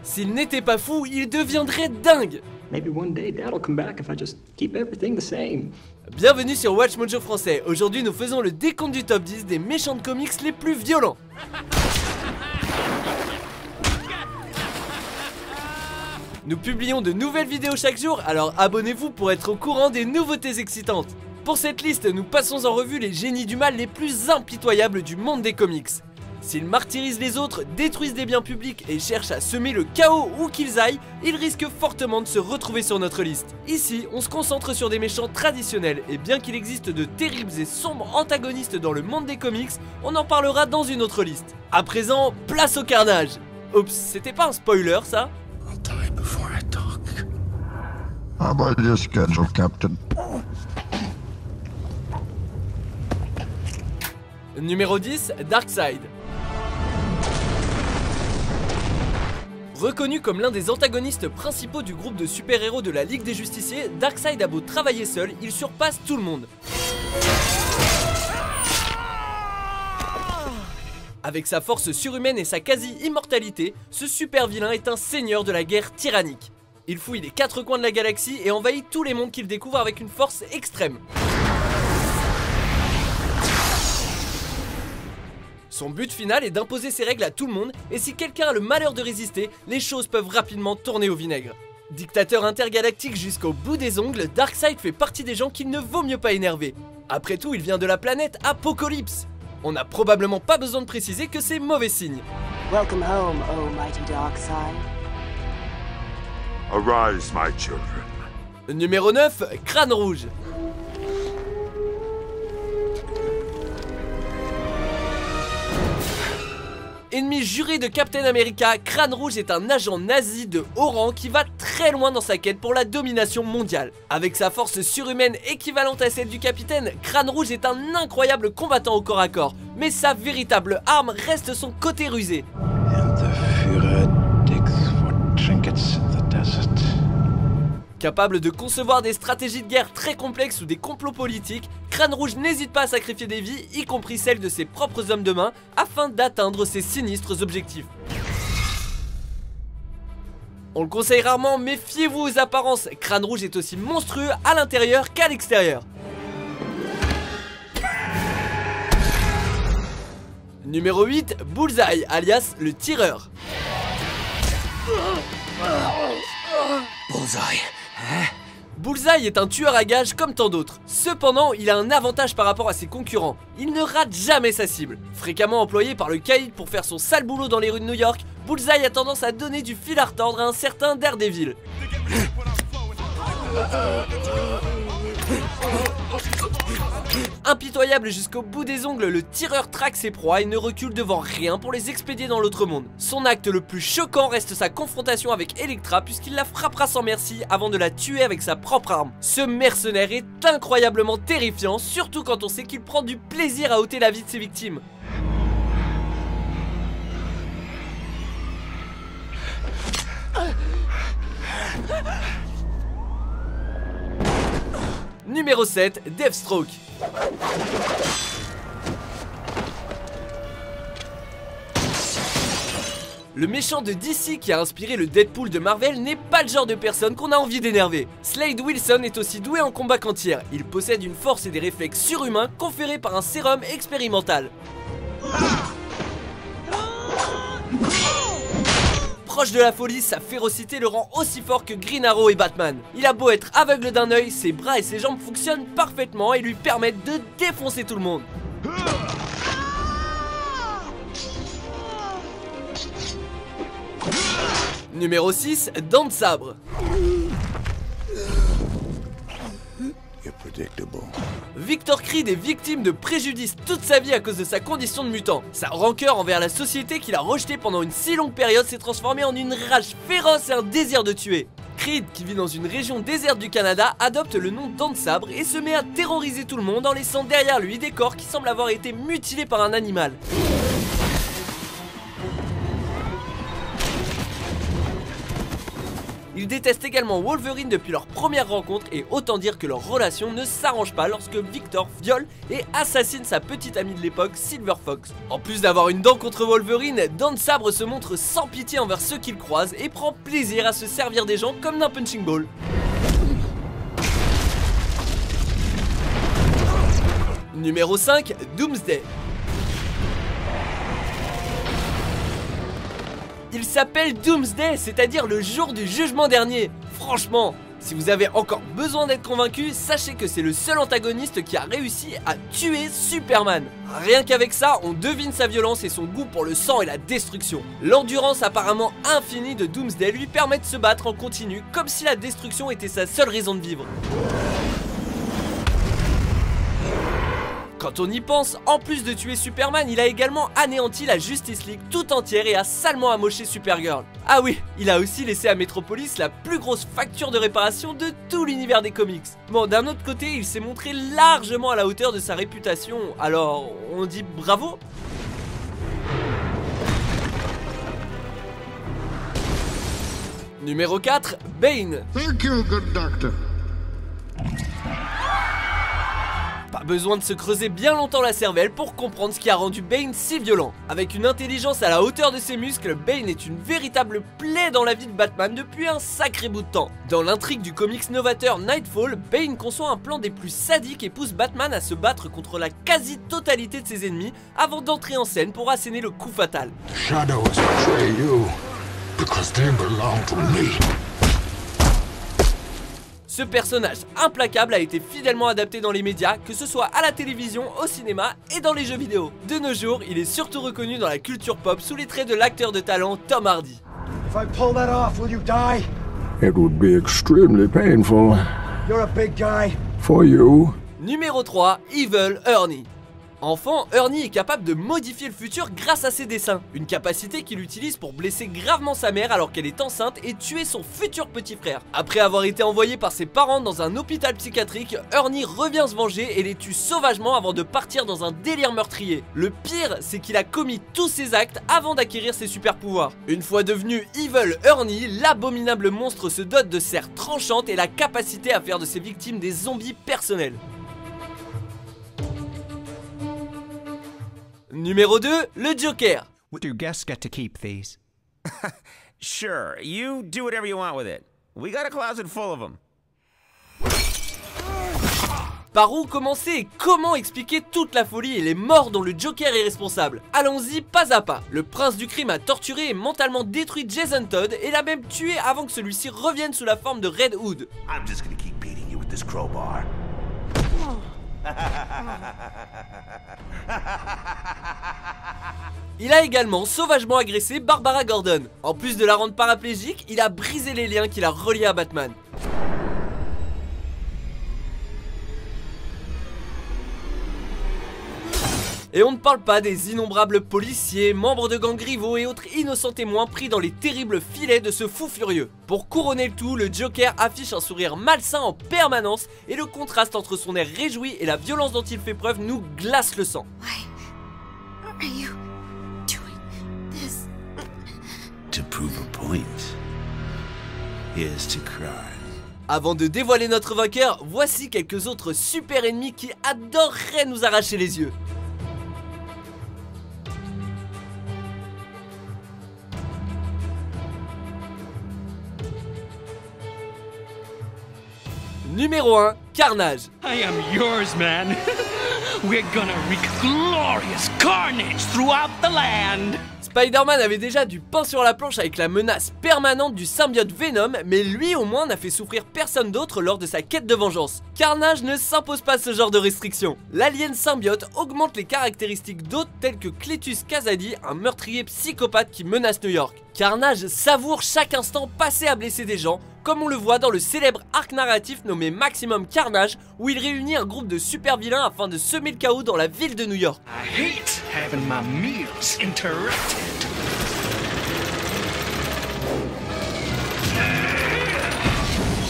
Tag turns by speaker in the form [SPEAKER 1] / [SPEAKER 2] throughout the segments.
[SPEAKER 1] S'il n'était pas fou, il deviendrait dingue.
[SPEAKER 2] Maybe one day Dad'll come back if I just keep everything the same.
[SPEAKER 1] Bienvenue sur Watch Mojo Français. Aujourd'hui, nous faisons le décompte du top 10 des méchants de comics les plus violents. Nous publions de nouvelles vidéos chaque jour, alors abonnez-vous pour être au courant des nouveautés excitantes. Pour cette liste, nous passons en revue les génies du mal les plus impitoyables du monde des comics. S'ils martyrisent les autres, détruisent des biens publics et cherchent à semer le chaos où qu'ils aillent, ils risquent fortement de se retrouver sur notre liste. Ici, on se concentre sur des méchants traditionnels et bien qu'il existe de terribles et sombres antagonistes dans le monde des comics, on en parlera dans une autre liste. À présent, place au carnage. Oups, c'était pas un spoiler ça?
[SPEAKER 3] I'll die before I talk.
[SPEAKER 4] How about your schedule, Captain?
[SPEAKER 1] Numéro 10, Darkseid. Reconnu comme l'un des antagonistes principaux du groupe de super-héros de la Ligue des Justiciers, Darkseid a beau travailler seul, il surpasse tout le monde. Avec sa force surhumaine et sa quasi-immortalité, ce super-vilain est un seigneur de la guerre tyrannique. Il fouille les quatre coins de la galaxie et envahit tous les mondes qu'il découvre avec une force extrême. Son but final est d'imposer ses règles à tout le monde, et si quelqu'un a le malheur de résister, les choses peuvent rapidement tourner au vinaigre. Dictateur intergalactique jusqu'au bout des ongles, Darkseid fait partie des gens qu'il ne vaut mieux pas énerver. Après tout, il vient de la planète Apocalypse. On n'a probablement pas besoin de préciser que c'est mauvais signe.
[SPEAKER 5] Welcome home, oh mighty Darkseid.
[SPEAKER 3] Arise, my children.
[SPEAKER 1] Numéro 9, Crâne Rouge. Ennemi juré de Captain America, Crâne Rouge est un agent nazi de haut rang qui va très loin dans sa quête pour la domination mondiale. Avec sa force surhumaine équivalente à celle du capitaine, Crâne Rouge est un incroyable combattant au corps à corps, mais sa véritable arme reste son côté rusé.
[SPEAKER 6] And the Führer digs for trinkets in the desert.
[SPEAKER 1] Capable de concevoir des stratégies de guerre très complexes ou des complots politiques, Crâne Rouge n'hésite pas à sacrifier des vies, y compris celles de ses propres hommes de main, afin d'atteindre ses sinistres objectifs. On le conseille rarement, méfiez-vous aux apparences, Crâne Rouge est aussi monstrueux à l'intérieur qu'à l'extérieur. Numéro 8, Bullseye, alias le tireur.
[SPEAKER 7] Bullseye, hein?
[SPEAKER 1] Bullseye est un tueur à gages comme tant d'autres. Cependant, il a un avantage par rapport à ses concurrents. Il ne rate jamais sa cible. Fréquemment employé par le caïd pour faire son sale boulot dans les rues de New York, Bullseye a tendance à donner du fil à retordre à un certain Daredevil. Impitoyable jusqu'au bout des ongles, le tireur traque ses proies et ne recule devant rien pour les expédier dans l'autre monde. Son acte le plus choquant reste sa confrontation avec Elektra puisqu'il la frappera sans merci avant de la tuer avec sa propre arme. Ce mercenaire est incroyablement terrifiant, surtout quand on sait qu'il prend du plaisir à ôter la vie de ses victimes. Numéro 7, Deathstroke. Le méchant de DC qui a inspiré le Deadpool de Marvel n'est pas le genre de personne qu'on a envie d'énerver. Slade Wilson est aussi doué en combat qu'en tir. Il possède une force et des réflexes surhumains conférés par un sérum expérimental. Proche de la folie, sa férocité le rend aussi fort que Green Arrow et Batman. Il a beau être aveugle d'un œil, ses bras et ses jambes fonctionnent parfaitement et lui permettent de défoncer tout le monde. Numéro 6, Dents de Sabre. Victor Creed est victime de préjudice toute sa vie à cause de sa condition de mutant. Sa rancœur envers la société qu'il a rejetée pendant une si longue période s'est transformée en une rage féroce et un désir de tuer. Creed, qui vit dans une région déserte du Canada, adopte le nom Dents de Sabre et se met à terroriser tout le monde en laissant derrière lui des corps qui semblent avoir été mutilés par un animal. Ils détestent également Wolverine depuis leur première rencontre et autant dire que leur relation ne s'arrange pas lorsque Victor viole et assassine sa petite amie de l'époque, Silver Fox. En plus d'avoir une dent contre Wolverine, Dan Sabre se montre sans pitié envers ceux qu'il croise et prend plaisir à se servir des gens comme d'un punching ball. Numéro 5, Doomsday. Il s'appelle Doomsday, c'est-à-dire le jour du jugement dernier. Franchement, si vous avez encore besoin d'être convaincu, sachez que c'est le seul antagoniste qui a réussi à tuer Superman. Rien qu'avec ça, on devine sa violence et son goût pour le sang et la destruction. L'endurance apparemment infinie de Doomsday lui permet de se battre en continu, comme si la destruction était sa seule raison de vivre. Quand on y pense, en plus de tuer Superman, il a également anéanti la Justice League tout entière et a salement amoché Supergirl. Ah oui, il a aussi laissé à Metropolis la plus grosse facture de réparation de tout l'univers des comics. Bon, d'un autre côté, il s'est montré largement à la hauteur de sa réputation, alors on dit bravo. Numéro 4, Bane.
[SPEAKER 4] Thank you, good doctor.
[SPEAKER 1] Pas besoin de se creuser bien longtemps la cervelle pour comprendre ce qui a rendu Bane si violent. Avec une intelligence à la hauteur de ses muscles, Bane est une véritable plaie dans la vie de Batman depuis un sacré bout de temps. Dans l'intrigue du comics novateur Nightfall, Bane conçoit un plan des plus sadiques et pousse Batman à se battre contre la quasi-totalité de ses ennemis avant d'entrer en scène pour asséner le coup fatal.
[SPEAKER 3] Shadows betray you because they belong to me.
[SPEAKER 1] Ce personnage implacable a été fidèlement adapté dans les médias, que ce soit à la télévision, au cinéma et dans les jeux vidéo. De nos jours, il est surtout reconnu dans la culture pop sous les traits de l'acteur de talent Tom Hardy.
[SPEAKER 7] If I pull that off, will you die?
[SPEAKER 3] It would be extremely painful
[SPEAKER 7] You're a big guy.
[SPEAKER 3] for you.
[SPEAKER 1] Numéro 3, Evil Ernie. Enfant, Ernie est capable de modifier le futur grâce à ses dessins, une capacité qu'il utilise pour blesser gravement sa mère alors qu'elle est enceinte et tuer son futur petit frère. Après avoir été envoyé par ses parents dans un hôpital psychiatrique, Ernie revient se venger et les tue sauvagement avant de partir dans un délire meurtrier. Le pire, c'est qu'il a commis tous ses actes avant d'acquérir ses super pouvoirs. Une fois devenu Evil Ernie, l'abominable monstre se dote de serres tranchantes et la capacité à faire de ses victimes des zombies personnels. Numéro 2, le Joker.
[SPEAKER 8] Do guests get to keep these?
[SPEAKER 9] Sure, you do whatever you want with it. We got a closet full of them.
[SPEAKER 1] Par où commencer et comment expliquer toute la folie et les morts dont le Joker est responsable? Allons-y pas à pas. Le prince du crime a torturé et mentalement détruit Jason Todd et l'a même tué avant que celui-ci revienne sous la forme de Red Hood.
[SPEAKER 9] I'm just gonna keep beating you with this crowbar.
[SPEAKER 1] Il a également sauvagement agressé Barbara Gordon. En plus de la rendre paraplégique, il a brisé les liens qui la reliaient à Batman. Et on ne parle pas des innombrables policiers, membres de gangs rivaux et autres innocents témoins pris dans les terribles filets de ce fou furieux. Pour couronner le tout, le Joker affiche un sourire malsain en permanence et le contraste entre son air réjoui et la violence dont il fait preuve nous glace le sang.
[SPEAKER 10] Why are you doing this?
[SPEAKER 9] To prove a point is to cry.
[SPEAKER 1] Avant de dévoiler notre vainqueur, voici quelques autres super ennemis qui adoreraient nous arracher les yeux. Numéro 1, Carnage.
[SPEAKER 11] I am yours, man. We're gonna wreak glorious carnage throughout the land.
[SPEAKER 1] Spider-Man avait déjà du pain sur la planche avec la menace permanente du symbiote Venom, mais lui au moins n'a fait souffrir personne d'autre lors de sa quête de vengeance. Carnage ne s'impose pas ce genre de restrictions. L'alien symbiote augmente les caractéristiques d'autres tels que Cletus Kasady, un meurtrier psychopathe qui menace New York. Carnage savoure chaque instant passé à blesser des gens, comme on le voit dans le célèbre arc narratif nommé Maximum Carnage, où il réunit un groupe de super vilains afin de semer le chaos dans la ville de New York.
[SPEAKER 11] I hate having my meals interrupted.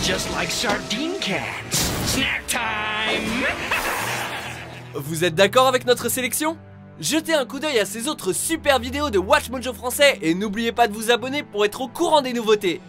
[SPEAKER 11] Just like sardine cans. Snack time.
[SPEAKER 1] Vous êtes d'accord avec notre sélection ? Jetez un coup d'œil à ces autres super vidéos de WatchMojo français et n'oubliez pas de vous abonner pour être au courant des nouveautés.